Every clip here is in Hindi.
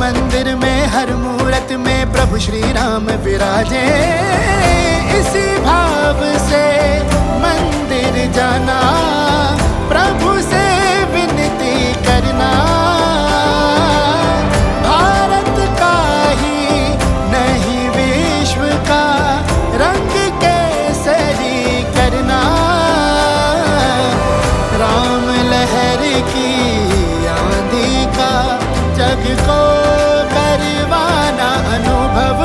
मंदिर में हर मूरत में प्रभु श्री राम विराजे। इसी भाव से मंदिर जाना, प्रभु से विनती करना, भारत का ही नहीं विश्व का रंग केसरी करना। राम लहर की आंधी का जग को करवाना अनुभव।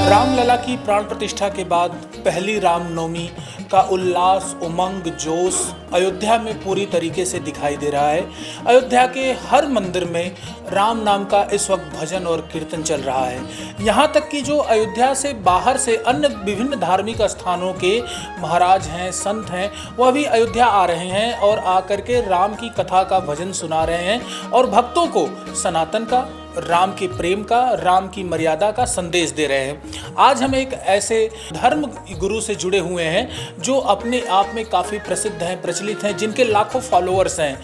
रामलला की प्राण प्रतिष्ठा के बाद पहली रामनवमी का उल्लास, उमंग, जोश अयोध्या में पूरी तरीके से दिखाई दे रहा है। अयोध्या के हर मंदिर में राम नाम का इस वक्त भजन और कीर्तन चल रहा है। यहाँ तक कि जो अयोध्या से बाहर से अन्य विभिन्न धार्मिक स्थानों के महाराज हैं, संत हैं, वह भी अयोध्या आ रहे हैं और आकर के राम की कथा का भजन सुना रहे हैं और भक्तों को सनातन का, राम के प्रेम का, राम की मर्यादा का संदेश दे रहे हैं। आज हम एक ऐसे धर्म गुरु से जुड़े हुए हैं जो अपने आप में काफ़ी प्रसिद्ध हैं, प्रचलित हैं, जिनके लाखों फॉलोअर्स हैं।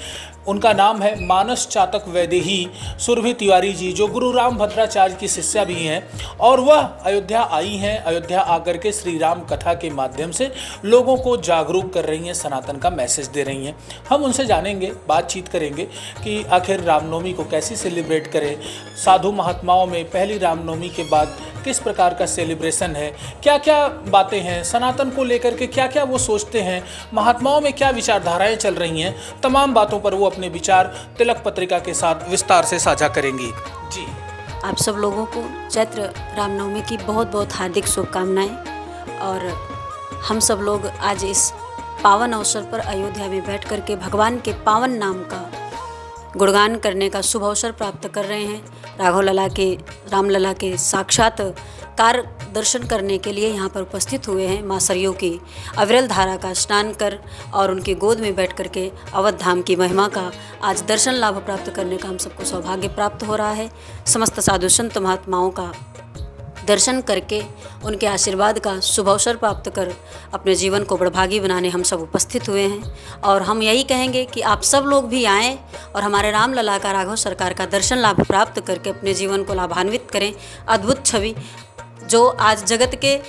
उनका नाम है मानस चातक वैदेही सुरभि तिवारी जी, जो गुरु राम भद्राचार्य की शिष्या भी हैं और वह अयोध्या आई हैं। अयोध्या आकर के श्री राम कथा के माध्यम से लोगों को जागरूक कर रही हैं, सनातन का मैसेज दे रही हैं। हम उनसे जानेंगे, बातचीत करेंगे कि आखिर रामनवमी को कैसे सेलिब्रेट करें, साधु महात्माओं में पहली रामनवमी के बाद किस प्रकार का सेलिब्रेशन है, क्या क्या बातें हैं, सनातन को लेकर के क्या क्या वो सोचते हैं, महात्माओं में क्या विचारधाराएं चल रही हैं, तमाम बातों पर वो अपने विचार तिलक पत्रिका के साथ विस्तार से साझा करेंगी। जी, आप सब लोगों को चैत्र रामनवमी की बहुत बहुत हार्दिक शुभकामनाएं। और हम सब लोग आज इस पावन अवसर पर अयोध्या में बैठ कर के भगवान के पावन नाम का गुणगान करने का शुभ अवसर प्राप्त कर रहे हैं। राघव लला के, रामलला के साक्षात्कार दर्शन करने के लिए यहाँ पर उपस्थित हुए हैं। माँ सरयू की अविरल धारा का स्नान कर और उनकी गोद में बैठ कर के अवध धाम की महिमा का आज दर्शन लाभ प्राप्त करने का हम सबको सौभाग्य प्राप्त हो रहा है। समस्त साधु संत महात्माओं का दर्शन करके उनके आशीर्वाद का शुभ अवसर प्राप्त कर अपने जीवन को बड़भागी बनाने हम सब उपस्थित हुए हैं। और हम यही कहेंगे कि आप सब लोग भी आएँ और हमारे रामलला का, राघव सरकार का दर्शन लाभ प्राप्त करके अपने जीवन को लाभान्वित करें। अद्भुत छवि जो आज जगत के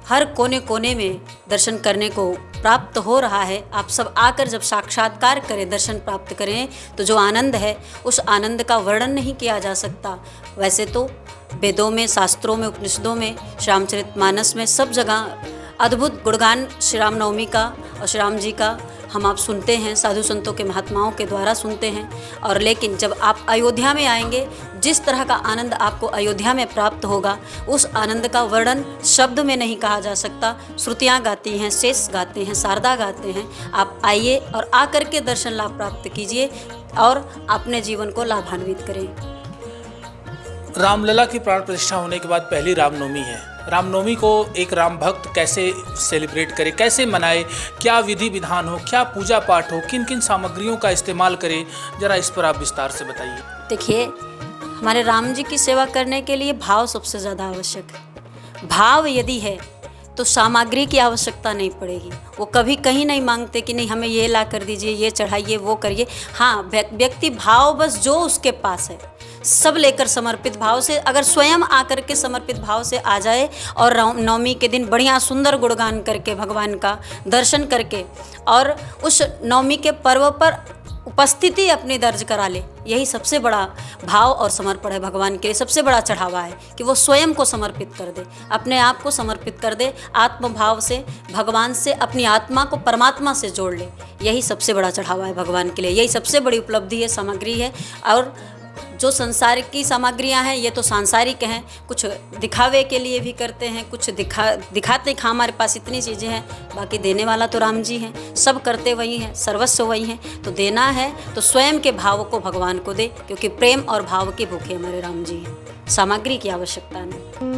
हर कोने कोने में दर्शन करने को प्राप्त हो रहा है, आप सब आकर जब साक्षात्कार करें, दर्शन प्राप्त करें, तो जो आनंद है उस आनंद का वर्णन नहीं किया जा सकता। वैसे तो वेदों में, शास्त्रों में, उपनिषदों में, श्री रामचरितमानस में सब जगह अद्भुत गुणगान श्री रामनवमी का और श्री राम जी का हम आप सुनते हैं, साधु संतों के महात्माओं के द्वारा सुनते हैं। और लेकिन जब आप अयोध्या में आएंगे, जिस तरह का आनंद आपको अयोध्या में प्राप्त होगा, उस आनंद का वर्णन शब्द में नहीं कहा जा सकता। श्रुतियाँ गाती हैं, शेष गाते हैं, शारदा गाते हैं। आप आइए और आकर के दर्शन लाभ प्राप्त कीजिए और अपने जीवन को लाभान्वित करें। रामलला की प्राण प्रतिष्ठा होने के बाद पहली रामनवमी है। रामनवमी को एक राम भक्त कैसे सेलिब्रेट करे, कैसे मनाए, क्या विधि विधान हो, क्या पूजा पाठ हो, किन किन सामग्रियों का इस्तेमाल करें, जरा इस पर आप विस्तार से बताइए। देखिए, हमारे राम जी की सेवा करने के लिए भाव सबसे ज़्यादा आवश्यक है। भाव यदि है तो सामग्री की आवश्यकता नहीं पड़ेगी। वो कभी कहीं नहीं मांगते कि नहीं हमें ये ला कर दीजिए, ये चढ़ाइए, वो करिए। हाँ, व्यक्ति भाव बस जो उसके पास है सब लेकर समर्पित भाव से, अगर स्वयं आकर के समर्पित भाव से आ जाए और नवमी के दिन बढ़िया सुंदर गुणगान करके भगवान का दर्शन करके और उस नवमी के पर्व पर उपस्थिति अपनी दर्ज करा ले, यही सबसे बड़ा भाव और समर्पण है। भगवान के लिए सबसे बड़ा चढ़ावा है कि वो स्वयं को समर्पित कर दे, अपने आप को समर्पित कर दे, आत्मभाव से भगवान से अपनी आत्मा को परमात्मा से जोड़ ले। यही सबसे बड़ा चढ़ावा है भगवान के लिए, यही सबसे बड़ी उपलब्धि है, सामग्री है। और जो संसार की सामग्रियां हैं ये तो सांसारिक हैं, कुछ दिखावे के लिए भी करते हैं, कुछ दिखाते कि हमारे पास इतनी चीज़ें हैं, बाकी देने वाला तो राम जी हैं, सब करते वही हैं, सर्वस्व वही हैं। तो देना है तो स्वयं के भाव को भगवान को दे, क्योंकि प्रेम और भाव के भूखे हमारे राम जी हैं, सामग्री की आवश्यकता नहीं।